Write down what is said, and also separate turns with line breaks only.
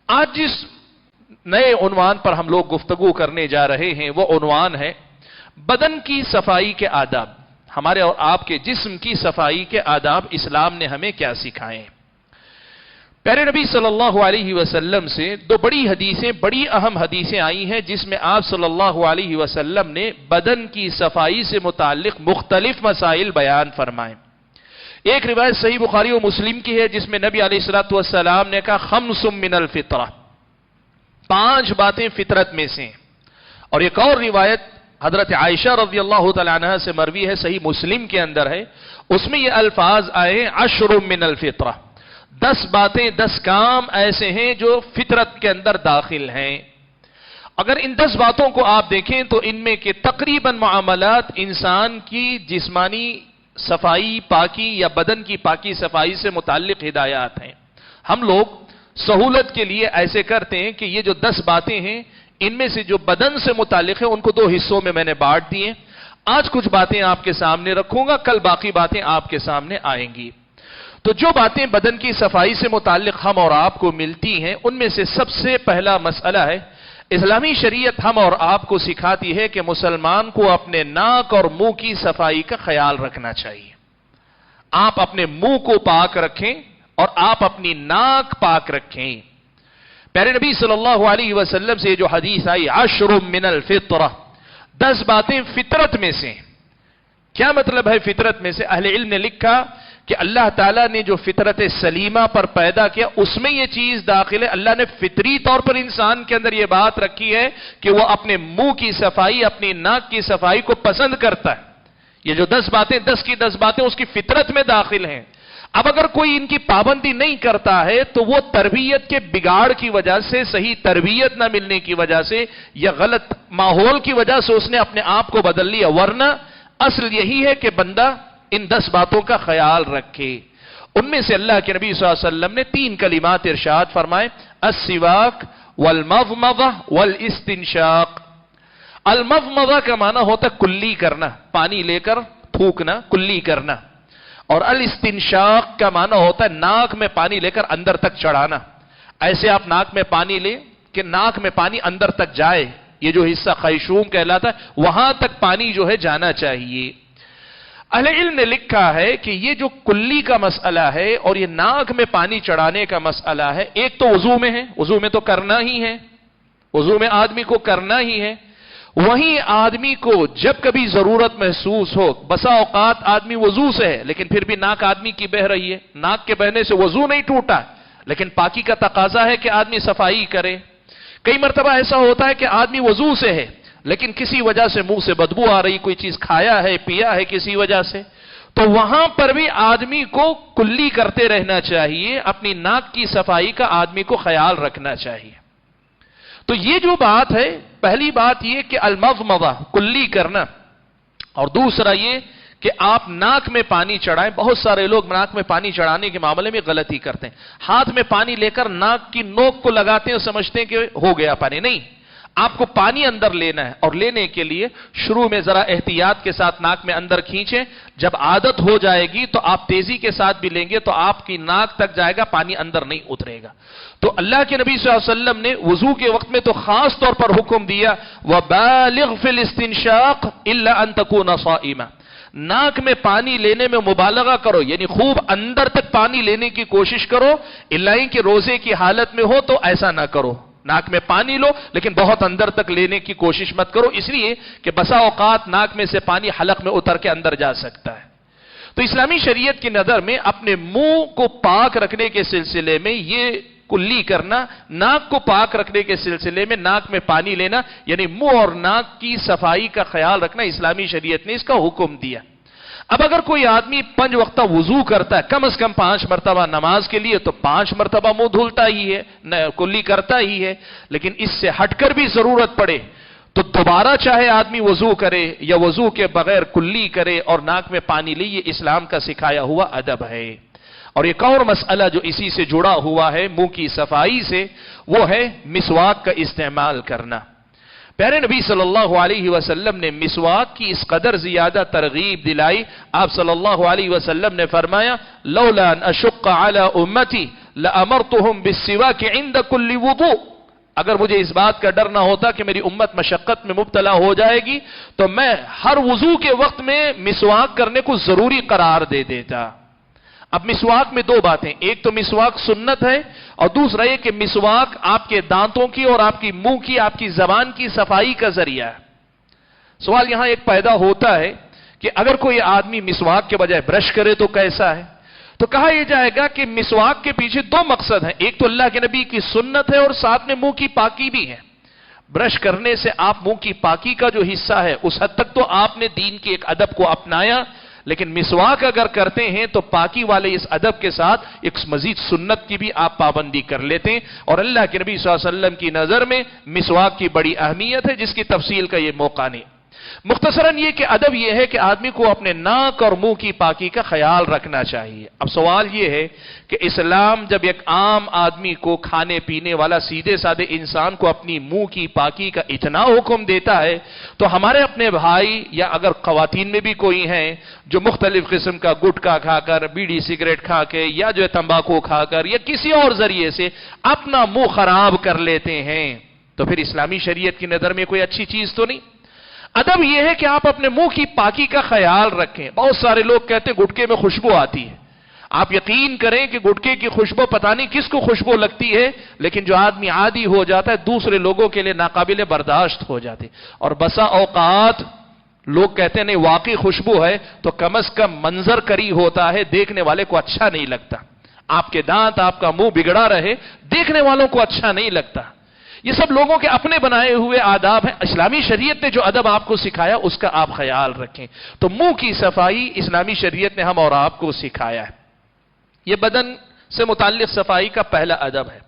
آج جس نئے عنوان پر ہم لوگ گفتگو کرنے جا رہے ہیں وہ عنوان ہے بدن کی صفائی کے آداب. ہمارے اور آپ کے جسم کی صفائی کے آداب اسلام نے ہمیں کیا سکھائے ہیں. پیارے نبی صلی اللہ علیہ وسلم سے دو بڑی حدیثیں، بڑی اہم حدیثیں آئی ہیں جس میں آپ صلی اللہ علیہ وسلم نے بدن کی صفائی سے متعلق مختلف مسائل بیان فرمائے. ایک روایت صحیح بخاری و مسلم کی ہے جس میں نبی علیہ الصلوۃ والسلام نے کہا خمس من الفطرہ، 5 باتیں فطرت میں سے. اور ایک اور روایت حضرت عائشہ رضی اللہ تعالی عنہا سے مروی ہے، صحیح مسلم کے اندر ہے، اس میں یہ الفاظ آئے 10 من الفطرہ، 10 باتیں، 10 کام ایسے ہیں جو فطرت کے اندر داخل ہیں. اگر ان 10 باتوں کو آپ دیکھیں تو ان میں کہ تقریباً معاملات انسان کی جسمانی صفائی پاکی یا بدن کی پاکی صفائی سے متعلق ہدایات ہیں. ہم لوگ سہولت کے لیے ایسے کرتے ہیں کہ یہ جو 10 باتیں ہیں ان میں سے جو بدن سے متعلق ہیں ان کو 2 حصوں میں نے بانٹ دیے. آج کچھ باتیں آپ کے سامنے رکھوں گا، کل باقی باتیں آپ کے سامنے آئیں گی. تو جو باتیں بدن کی صفائی سے متعلق ہم اور آپ کو ملتی ہیں ان میں سے سب سے پہلا مسئلہ ہے، اسلامی شریعت ہم اور آپ کو سکھاتی ہے کہ مسلمان کو اپنے ناک اور منہ کی صفائی کا خیال رکھنا چاہیے. آپ اپنے منہ کو پاک رکھیں اور آپ اپنی ناک پاک رکھیں. پیارے نبی صلی اللہ علیہ وسلم سے جو حدیث آئی 10 من الفطرہ، 10 باتیں فطرت میں سے. کیا مطلب ہے فطرت میں سے؟ اہل علم نے لکھا کہ اللہ تعالیٰ نے جو فطرت سلیمہ پر پیدا کیا اس میں یہ چیز داخل ہے. اللہ نے فطری طور پر انسان کے اندر یہ بات رکھی ہے کہ وہ اپنے منہ کی صفائی، اپنی ناک کی صفائی کو پسند کرتا ہے. یہ جو 10 باتیں، 10 کی 10 باتیں اس کی فطرت میں داخل ہیں. اب اگر کوئی ان کی پابندی نہیں کرتا ہے تو وہ تربیت کے بگاڑ کی وجہ سے، صحیح تربیت نہ ملنے کی وجہ سے یا غلط ماحول کی وجہ سے اس نے اپنے آپ کو بدل لیا. ورنہ اصل یہی ہے کہ بندہ ان 10 باتوں کا خیال رکھے. ان میں سے اللہ کے نبی صلی اللہ علیہ وسلم نے 3 کلمات ارشاد فرمائے، السواک والمضمضہ والاستنشاق. المضمضہ کا معنی ہوتا ہے کلی کرنا، پانی لے کر تھوکنا، کلی کرنا. اور الاستنشاق کا معنی ہوتا ہے ناک میں پانی لے کر اندر تک چڑھانا. ایسے آپ ناک میں پانی لیں کہ ناک میں پانی اندر تک جائے. یہ جو حصہ خیشوم کہلاتا ہے وہاں تک پانی جو ہے جانا چاہیے. اہل علم نے لکھا ہے کہ یہ جو کلی کا مسئلہ ہے اور یہ ناک میں پانی چڑھانے کا مسئلہ ہے، ایک تو وضو میں ہے، وضو میں تو کرنا ہی ہے، وضو میں آدمی کو کرنا ہی ہے. وہیں آدمی کو جب کبھی ضرورت محسوس ہو، بسا اوقات آدمی وضو سے ہے لیکن پھر بھی ناک آدمی کی بہہ رہی ہے، ناک کے بہنے سے وضو نہیں ٹوٹا لیکن پاکی کا تقاضا ہے کہ آدمی صفائی کرے. کئی مرتبہ ایسا ہوتا ہے کہ آدمی وضو سے ہے لیکن کسی وجہ سے منہ سے بدبو آ رہی، کوئی چیز کھایا ہے، پیا ہے کسی وجہ سے، تو وہاں پر بھی آدمی کو کلی کرتے رہنا چاہیے. اپنی ناک کی صفائی کا آدمی کو خیال رکھنا چاہیے. تو یہ جو بات ہے، پہلی بات یہ کہ المضمضہ کلی کرنا، اور دوسرا یہ کہ آپ ناک میں پانی چڑھائیں. بہت سارے لوگ ناک میں پانی چڑھانے کے معاملے میں غلطی کرتے ہیں. ہاتھ میں پانی لے کر ناک کی نوک کو لگاتے ہیں اور سمجھتے ہیں کہ ہو گیا پانی. نہیں، آپ کو پانی اندر لینا ہے اور لینے کے لیے شروع میں ذرا احتیاط کے ساتھ ناک میں اندر کھینچیں. جب عادت ہو جائے گی تو آپ تیزی کے ساتھ بھی لیں گے تو آپ کی ناک تک جائے گا، پانی اندر نہیں اترے گا. تو اللہ کے نبی صلی اللہ علیہ وسلم نے وضو کے وقت میں تو خاص طور پر حکم دیا وَبَالِغْ فِي الْإِسْتِنْشَاقِ إِلَّا أَن تَكُونَ صَائِمًا. ناک میں پانی لینے میں مبالغہ کرو، یعنی خوب اندر تک پانی لینے کی کوشش کرو، اللہ کہ روزے کی حالت میں ہو تو ایسا نہ کرو. ناک میں پانی لو لیکن بہت اندر تک لینے کی کوشش مت کرو، اس لیے کہ بسا اوقات ناک میں سے پانی حلق میں اتر کے اندر جا سکتا ہے. تو اسلامی شریعت کی نظر میں اپنے منہ کو پاک رکھنے کے سلسلے میں یہ کلی کرنا، ناک کو پاک رکھنے کے سلسلے میں ناک میں پانی لینا، یعنی منہ اور ناک کی صفائی کا خیال رکھنا، اسلامی شریعت نے اس کا حکم دیا. اب اگر کوئی آدمی 5 وقتہ وضو کرتا ہے، کم از کم 5 مرتبہ نماز کے لیے، تو 5 مرتبہ منہ دھلتا ہی ہے، کلی کرتا ہی ہے. لیکن اس سے ہٹ کر بھی ضرورت پڑے تو دوبارہ چاہے آدمی وضو کرے یا وضو کے بغیر کلی کرے اور ناک میں پانی لے، یہ اسلام کا سکھایا ہوا ادب ہے. اور ایک اور مسئلہ جو اسی سے جڑا ہوا ہے منہ کی صفائی سے، وہ ہے مسواک کا استعمال کرنا. پیارے نبی صلی اللہ علیہ وسلم نے مسواک کی اس قدر زیادہ ترغیب دلائی. آپ صلی اللہ علیہ وسلم نے فرمایا لولا ان اشق علی امتی لَأَمَرْتُهُمْ بِالسِّوَاكِ عِنْدَ كُلِّ وُضُوءٍ، اگر مجھے اس بات کا ڈر نہ ہوتا کہ میری امت مشقت میں مبتلا ہو جائے گی تو میں ہر وضو کے وقت میں مسواک کرنے کو ضروری قرار دے دیتا۔ اب مسواک میں دو باتیں، ایک تو مسواک سنت ہے، اور دوسرا یہ کہ مسواک آپ کے دانتوں کی اور آپ کی منہ کی، آپ کی زبان کی صفائی کا ذریعہ ہے۔ سوال یہاں ایک پیدا ہوتا ہے کہ اگر کوئی آدمی مسواک کے بجائے برش کرے تو کیسا ہے؟ تو کہا یہ جائے گا کہ مسواک کے پیچھے دو مقصد ہیں، ایک تو اللہ کے نبی کی سنت ہے اور ساتھ میں منہ کی پاکی بھی ہے۔ برش کرنے سے آپ منہ کی پاکی کا جو حصہ ہے اس حد تک تو آپ نے دین کے ایک ادب کو اپنایا، لیکن مسواک اگر کرتے ہیں تو پاکی والے اس ادب کے ساتھ ایک مزید سنت کی بھی آپ پابندی کر لیتے ہیں، اور اللہ کے نبی صلی اللہ علیہ وسلم کی نظر میں مسواک کی بڑی اہمیت ہے جس کی تفصیل کا یہ موقع نہیں۔ مختصراً یہ کہ ادب یہ ہے کہ آدمی کو اپنے ناک اور منہ کی پاکی کا خیال رکھنا چاہیے۔ اب سوال یہ ہے کہ اسلام جب ایک عام آدمی کو، کھانے پینے والا سیدھے سادے انسان کو اپنی منہ کی پاکی کا اتنا حکم دیتا ہے تو ہمارے اپنے بھائی یا اگر خواتین میں بھی کوئی ہیں جو مختلف قسم کا گٹکا کھا کر، بیڑی سگریٹ کھا کے، یا جو ہے تمباکو کھا کر یا کسی اور ذریعے سے اپنا منہ خراب کر لیتے ہیں، تو پھر اسلامی شریعت کی نظر میں کوئی اچھی چیز تو نہیں۔ ادب یہ ہے کہ آپ اپنے منہ کی پاکی کا خیال رکھیں۔ بہت سارے لوگ کہتے ہیں گٹکے میں خوشبو آتی ہے، آپ یقین کریں کہ گٹکے کی خوشبو پتہ نہیں کس کو خوشبو لگتی ہے، لیکن جو آدمی عادی ہو جاتا ہے دوسرے لوگوں کے لیے ناقابل برداشت ہو جاتے، اور بسا اوقات لوگ کہتے ہیں نہیں واقعی خوشبو ہے تو کم از کم منظر کری ہوتا ہے، دیکھنے والے کو اچھا نہیں لگتا۔ آپ کے دانت، آپ کا منہ بگڑا رہے، دیکھنے والوں کو اچھا نہیں لگتا۔ یہ سب لوگوں کے اپنے بنائے ہوئے آداب ہیں۔ اسلامی شریعت نے جو ادب آپ کو سکھایا اس کا آپ خیال رکھیں۔ تو منہ کی صفائی اسلامی شریعت نے ہم اور آپ کو سکھایا ہے۔ یہ بدن سے متعلق صفائی کا پہلا ادب ہے۔